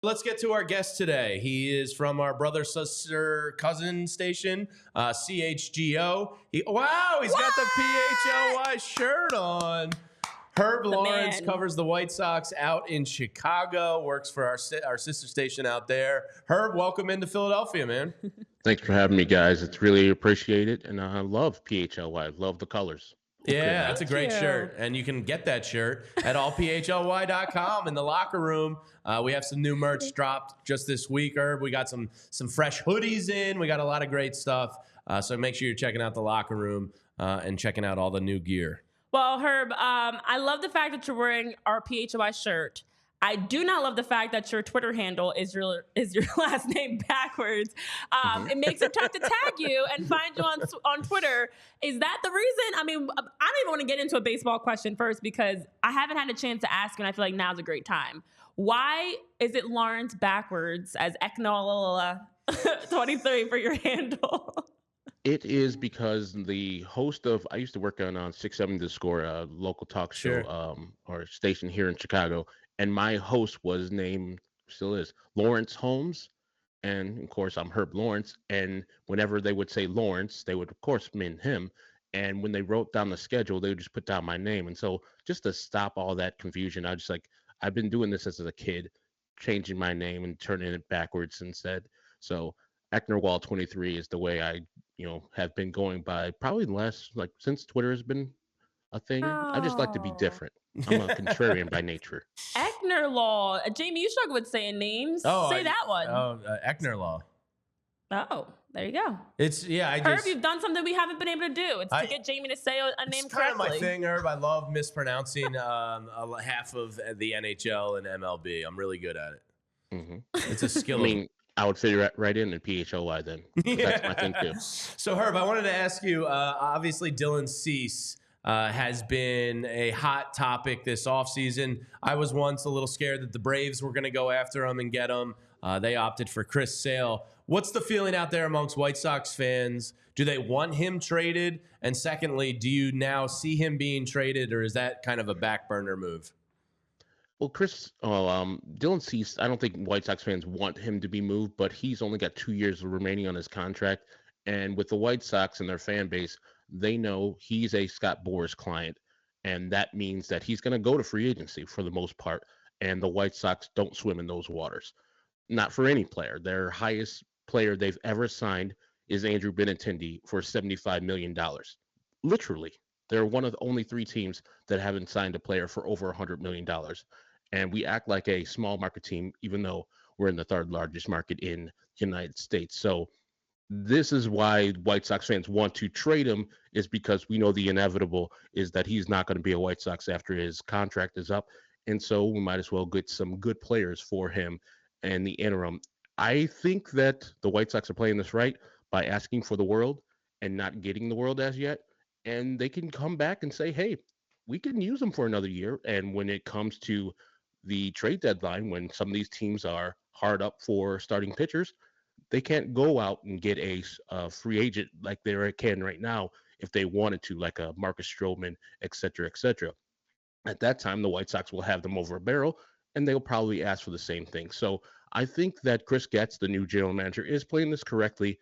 Let's get to our guest today. He is from our brother, sister, cousin station, CHGO. He's got the PHLY shirt on. Herb Lawrence covers the White Sox out in Chicago, works for our sister station out there. Herb, welcome into Philadelphia, man. Thanks for having me, guys. It's really appreciated, and I love PHLY. I love the colors. Yeah, that's a great shirt. And you can get that shirt at allphly.com in the locker room. We have some new merch dropped just this week, Herb. We got some fresh hoodies in. We got a lot of great stuff. So make sure you're checking out the locker room and checking out all the new gear. Well, Herb, I love the fact that you're wearing our PHLY shirt. I do not love the fact that your Twitter handle is your last name backwards. It makes it tough to tag you and find you on Twitter. Is that the reason? I mean, I don't even want to get into a baseball question first because I haven't had a chance to ask you, and I feel like now's a great time. Why is it Lawrence backwards as Eknola 23 for your handle? It is because the host of, I used to work on 670 The Score, a local talk show or station here in Chicago. And my host was named, still is, Lawrence Holmes. And, of course, I'm Herb Lawrence. And whenever they would say Lawrence, they would, of course, mean him. And when they wrote down the schedule, they would just put down my name. And so just to stop all that confusion, I've been doing this as a kid, changing my name and turning it backwards instead. So Eknerwall 23 is the way I, have been going by probably the last, since Twitter has been a thing. I just like to be different. I'm a contrarian by nature. Eknerlaw. Jamie, you struggle with saying names. Say that one. Eknerlaw. Oh, there you go. Herb, you've done something we haven't been able to do. It's to get Jamie to say a name correctly. It's kind of my thing, Herb. I love mispronouncing half of the NHL and MLB. I'm really good at it. Mm-hmm. It's a skill. I would fit right in PHLY then. That's my thing too. So, Herb, I wanted to ask you, obviously Dylan Cease has been a hot topic this offseason. I was once a little scared that the Braves were going to go after him and get him. They opted for Chris Sale. What's the feeling out there amongst White Sox fans? Do they want him traded? And secondly, do you now see him being traded, or is that kind of a back burner move? Well, Dylan Cease, I don't think White Sox fans want him to be moved, but he's only got 2 years remaining on his contract. And with the White Sox and their fan base, they know he's a Scott Boras client. And that means that he's going to go to free agency for the most part. And the White Sox don't swim in those waters. Not for any player. Their highest player they've ever signed is Andrew Benintendi for $75 million. Literally. They're one of the only 3 teams that haven't signed a player for over $100 million. And we act like a small market team, even though we're in the 3rd largest market in the United States. So this is why White Sox fans want to trade him, is because we know the inevitable is that he's not going to be a White Sox after his contract is up. And so we might as well get some good players for him in the interim. I think that the White Sox are playing this right by asking for the world and not getting the world as yet. And they can come back and say, hey, we can use them for another year. And when it comes to the trade deadline, when some of these teams are hard up for starting pitchers, they can't go out and get a free agent like they can right now if they wanted to, like a Marcus Stroman, et cetera, et cetera. At that time, the White Sox will have them over a barrel, and they'll probably ask for the same thing. So I think that Chris Getz, the new general manager, is playing this correctly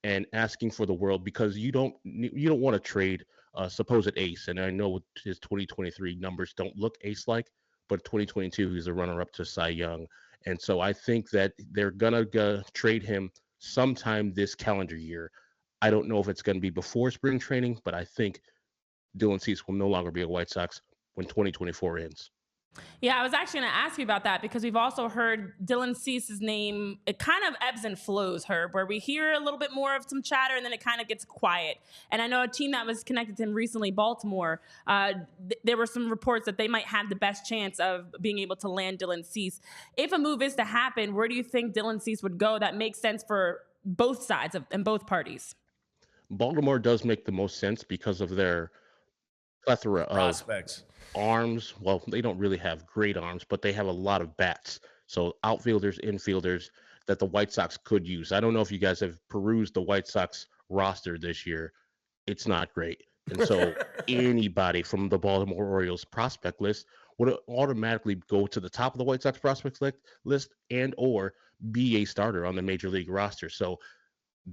and asking for the world, because you don't want to trade a supposed ace. And I know his 2023 numbers don't look ace-like, but 2022 he's a runner-up to Cy Young. And so I think that they're going to trade him sometime this calendar year. I don't know if it's going to be before spring training, but I think Dylan Cease will no longer be a White Sox when 2024 ends. Yeah, I was actually going to ask you about that, because we've also heard Dylan Cease's name. It kind of ebbs and flows, Herb, where we hear a little bit more of some chatter and then it kind of gets quiet. And I know a team that was connected to him recently, Baltimore, there were some reports that they might have the best chance of being able to land Dylan Cease. If a move is to happen, where do you think Dylan Cease would go that makes sense for both sides and both parties? Baltimore does make the most sense because of their plethora of prospects. Arms. Well, they don't really have great arms, but they have a lot of bats. So outfielders, infielders that the White Sox could use. I don't know if you guys have perused the White Sox roster this year. It's not great. And so anybody from the Baltimore Orioles prospect list would automatically go to the top of the White Sox prospects list and or be a starter on the major league roster. So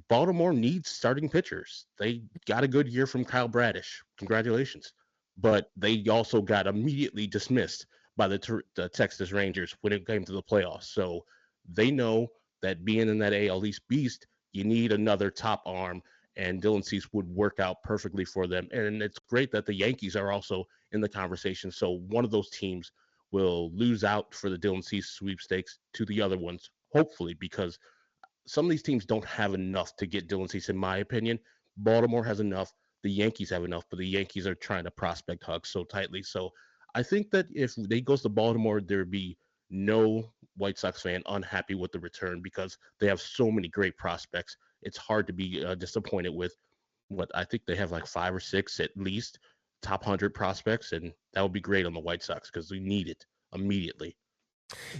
Baltimore needs starting pitchers. They got a good year from Kyle Bradish. Congratulations. But they also got immediately dismissed by the Texas Rangers when it came to the playoffs. So they know that being in that AL East beast, you need another top arm, and Dylan Cease would work out perfectly for them. And it's great that the Yankees are also in the conversation. So one of those teams will lose out for the Dylan Cease sweepstakes to the other ones, hopefully, because some of these teams don't have enough to get Dylan Cease, in my opinion. Baltimore has enough. The Yankees have enough, but the Yankees are trying to prospect hug so tightly. So I think that if they goes to Baltimore, there'd be no White Sox fan unhappy with the return because they have so many great prospects. It's hard to be disappointed with what I think they have like 5 or 6 at least top 100 prospects, and that would be great on the White Sox because we need it immediately.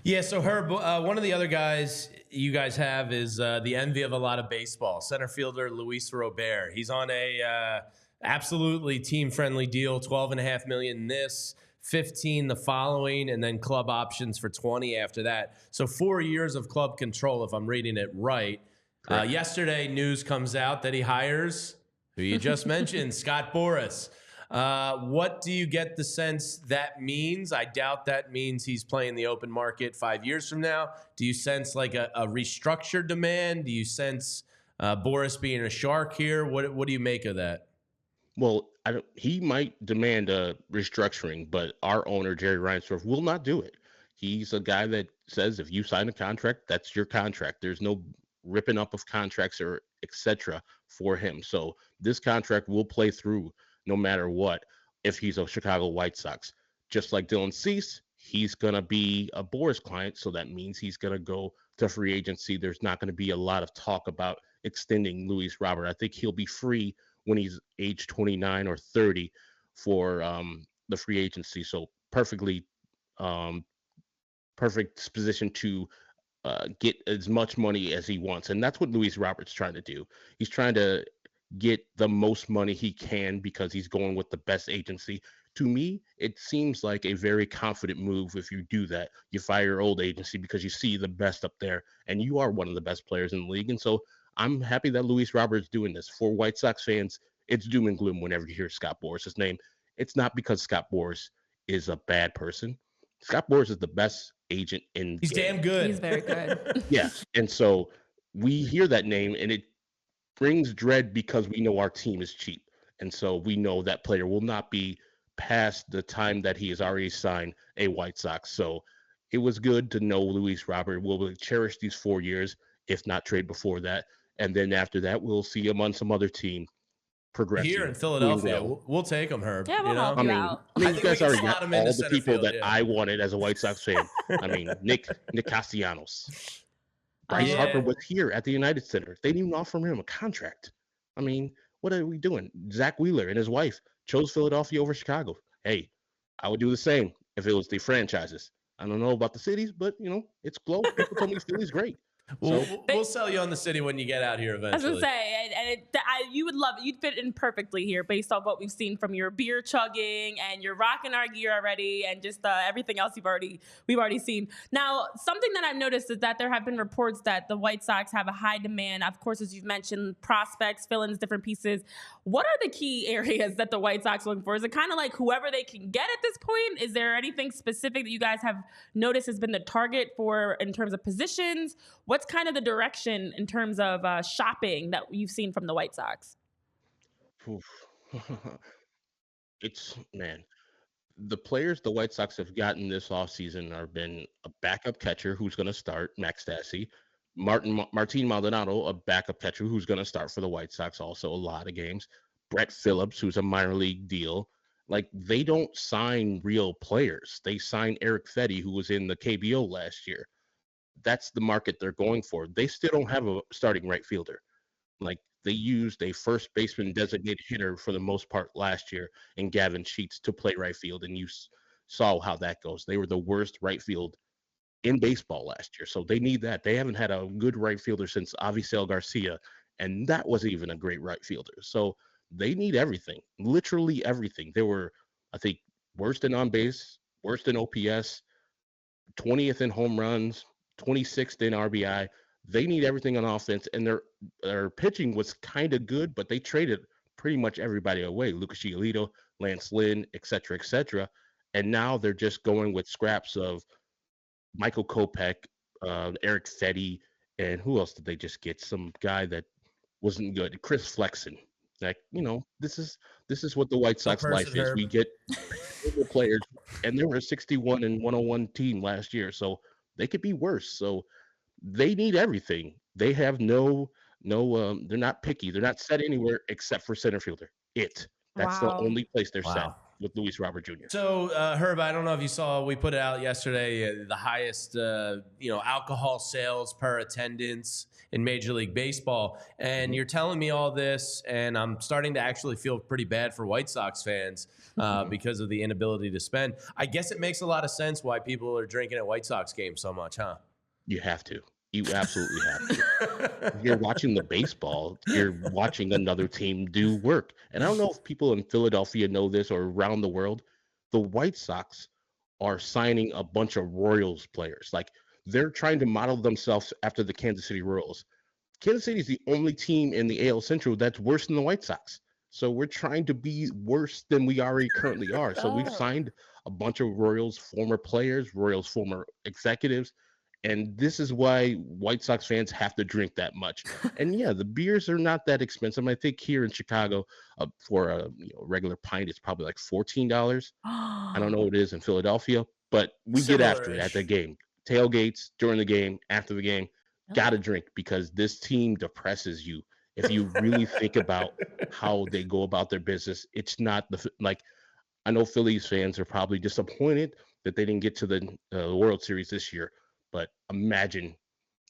Yeah, so Herb, one of the other guys you guys have is the envy of a lot of baseball, center fielder Luis Robert. He's on a absolutely team-friendly deal, $12.5 million this, 15 the following, and then club options for 20 after that. So 4 years of club control, if I'm reading it right. Yesterday, news comes out that he hires, who you just mentioned, Scott Boras. What do you get the sense that means? I doubt that means he's playing the open market 5 years from now. Do you sense like a restructured demand? Do you sense Boras being a shark here? What do you make of that? Well, he might demand a restructuring, but our owner, Jerry Reinsdorf, will not do it. He's a guy that says if you sign a contract, that's your contract. There's no ripping up of contracts or etc. for him. So this contract will play through no matter what if he's a Chicago White Sox. Just like Dylan Cease, he's going to be a Boras client, so that means he's going to go to free agency. There's not going to be a lot of talk about extending Luis Robert. I think he'll be free when he's age 29 or 30 for the free agency. So perfect position to get as much money as he wants. And that's what Luis Robert's trying to do. He's trying to get the most money he can because he's going with the best agency. To me, it seems like a very confident move if you do that. You fire your old agency because you see the best up there, and you are one of the best players in the league. And so I'm happy that Luis Robert's doing this. For White Sox fans, it's doom and gloom whenever you hear Scott Boras' name. It's not because Scott Boras is a bad person. Scott Boras is the best agent in He's damn good. He's very good. Yeah. And so we hear that name and it brings dread because we know our team is cheap. And so we know that player will not be past the time that he has already signed a White Sox. So it was good to know Luis Robert will cherish these 4 years, if not trade before that. And then after that, we'll see him on some other team progressing. Here in Philadelphia, we'll take him, Herb. Yeah, we'll help you out. I mean, you guys already got him all into the center people field, that I wanted as a White Sox fan. I mean, Nick Castellanos. Bryce Harper was here at the United Center. They didn't even offer him a contract. I mean, what are we doing? Zach Wheeler and his wife chose Philadelphia over Chicago. Hey, I would do the same if it was the franchises. I don't know about the cities, but, it's close. People told me Philly's great. We'll sell you on the city when you get out here eventually. I was gonna say, you would love it. You'd fit in perfectly here based off what we've seen from your beer chugging and you're rocking our gear already, and just everything else we've already seen. Now, something that I've noticed is that there have been reports that the White Sox have a high demand. Of course, as you've mentioned, prospects, fill-ins, different pieces. What are the key areas that the White Sox are looking for? Is it kind of like whoever they can get at this point? Is there anything specific that you guys have noticed has been the target for in terms of positions? What's kind of the direction in terms of shopping that you've seen from the White Sox? The players the White Sox have gotten this offseason have been a backup catcher who's going to start, Max Stassi, Martin Maldonado, a backup catcher who's going to start for the White Sox also a lot of games, Brett Phillips, who's a minor league deal. Like, they don't sign real players. They sign Eric Fetty, who was in the KBO last year. That's the market they're going for. They still don't have a starting right fielder. Like, they used a first baseman designated hitter for the most part last year in Gavin Sheets to play right field, and you saw how that goes. They were the worst right field in baseball last year, so they need that. They haven't had a good right fielder since Avisail Garcia, and that wasn't even a great right fielder. So they need everything, literally everything. They were, I think, worst in on base, worst in OPS, 20th in home runs, 26th in RBI. They need everything on offense, and their pitching was kind of good, but they traded pretty much everybody away. Lucas Giolito, Lance Lynn, et cetera, and now they're just going with scraps of Michael Kopech, Eric Fetty, and who else did they just get? Some guy that wasn't good, Chris Flexen. Like, this is what the White Sox life is. We get players, and they were a 61 and 101 team last year, so they could be worse. So they need everything. They have no. They're not picky. They're not set anywhere except for center fielder. That's the only place they're set with Luis Robert Jr. So, Herb, I don't know if you saw, we put it out yesterday, the highest, alcohol sales per attendance in Major League Baseball. And you're telling me all this, and I'm starting to actually feel pretty bad for White Sox fans because of the inability to spend. I guess it makes a lot of sense why people are drinking at White Sox games so much, huh? You have to. You absolutely have to. If you're watching the baseball, you're watching another team do work. And I don't know if people in Philadelphia know this or around the world. The White Sox are signing a bunch of Royals players. Like, they're trying to model themselves after the Kansas City Royals. Kansas City is the only team in the AL Central that's worse than the White Sox. So we're trying to be worse than we already currently are. So we've signed a bunch of Royals former players, Royals former executives. And this is why White Sox fans have to drink that much. And yeah, the beers are not that expensive. I think here in Chicago, for a regular pint, it's probably like $14. I don't know what it is in Philadelphia, but we get after it at the game. Tailgates, during the game, after the game, gotta drink, because this team depresses you. If you really think about how they go about their business, it's not I know Phillies fans are probably disappointed that they didn't get to the World Series this year. But imagine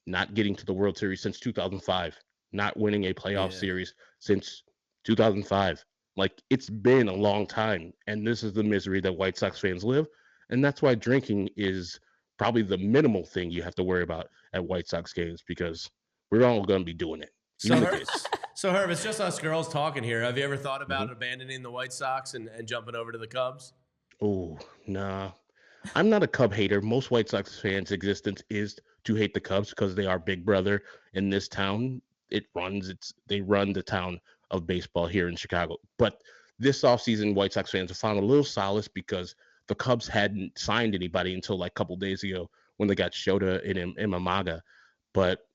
not getting to the World Series since 2005, not winning a playoff series since 2005. Like, it's been a long time, and this is the misery that White Sox fans live, and that's why drinking is probably the minimal thing you have to worry about at White Sox games, because we're all going to be doing it. So Herb, it's just us girls talking here. Have you ever thought about abandoning the White Sox and jumping over to the Cubs? Oh, nah. I'm not a Cub hater. Most White Sox fans' existence is to hate the Cubs because they are big brother in this town. They run the town of baseball here in Chicago. But this offseason, White Sox fans have found a little solace because the Cubs hadn't signed anybody until like a couple days ago when they got Shota and Imamaga. But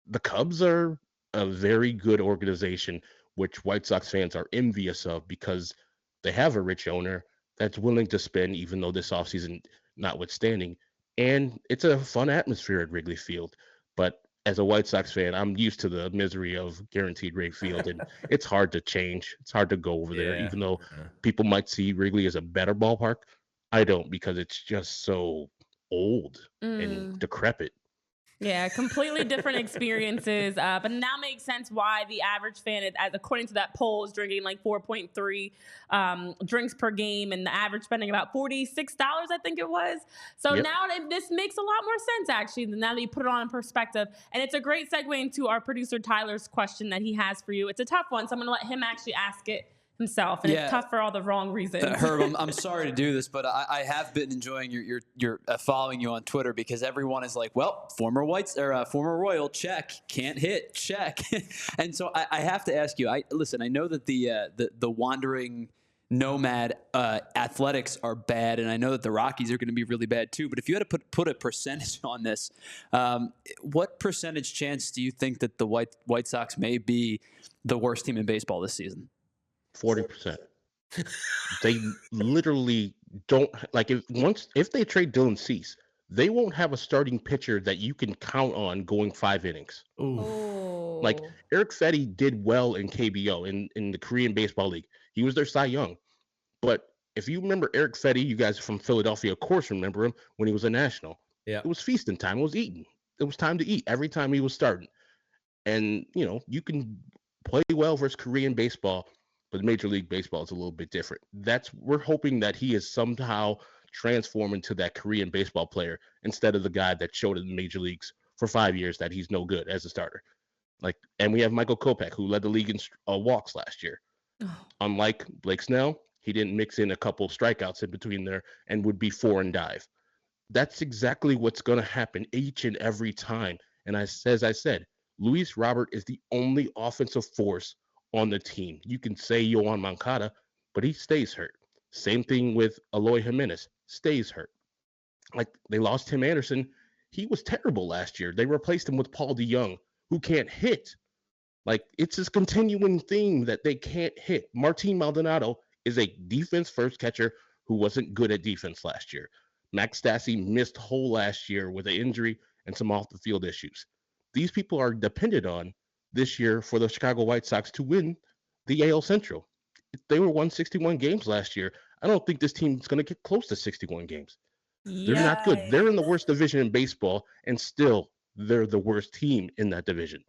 the Cubs are a very good organization, which White Sox fans are envious of because they have a rich owner that's willing to spend, even though this offseason notwithstanding, and it's a fun atmosphere at Wrigley Field. But as a White Sox fan, I'm used to the misery of guaranteed rate field, and it's hard to change. It's hard to go over there, even though people might see Wrigley as a better ballpark. I don't, because it's just so old and decrepit. Yeah, completely different experiences. But now makes sense why the average fan, according to that poll, is drinking like 4.3 drinks per game, and the average spending about $46, I think it was. So now this makes a lot more sense, actually, now that you put it on in perspective. And it's a great segue into our producer Tyler's question that he has for you. It's a tough one, so I'm going to let him actually ask it himself, and it's tough for all the wrong reasons. Herb, I'm sorry to do this, but I have been enjoying your following you on Twitter, because everyone is like, well, former Royal, check, can't hit, check. And so I have to ask you, I know that the wandering nomad athletics are bad, and I know that the Rockies are going to be really bad too, but if you had to put a percentage on this, what percentage chance do you think that the White Sox may be the worst team in baseball this season? 40%. They literally don't, like, if they trade Dylan Cease, they won't have a starting pitcher that you can count on going 5 innings. Ooh. Like, Eric Fetty did well in KBO, in the Korean Baseball League. He was their Cy Young. But if you remember Eric Fetty, you guys from Philadelphia, of course, remember him when he was a national. Yeah. It was feasting time. It was eating. It was time to eat every time he was starting. And, you can play well versus Korean baseball, but Major League Baseball is a little bit different. We're hoping that he is somehow transformed into that Korean baseball player instead of the guy that showed in the major leagues for 5 years that he's no good as a starter. And we have Michael Kopech, who led the league in walks last year. Unlike Blake Snell, he didn't mix in a couple strikeouts in between there and would be 4 and dive. That's exactly what's going to happen each and every time. And as I said, Luis Robert is the only offensive force on the team. You can say Yohan Moncada, but he stays hurt. Same thing with Eloy Jimenez, stays hurt. Like, they lost Tim Anderson. He was terrible last year. They replaced him with Paul DeJong, who can't hit. Like, it's this continuing theme that they can't hit. Martin Maldonado is a defense-first catcher who wasn't good at defense last year. Max Stassi missed whole last year with an injury and some off-the-field issues. These people are dependent on this year for the Chicago White Sox to win the AL Central. They were won 61 games last year. I don't think this team is going to get close to 61 games. They're not good. They're in the worst division in baseball, and still they're the worst team in that division.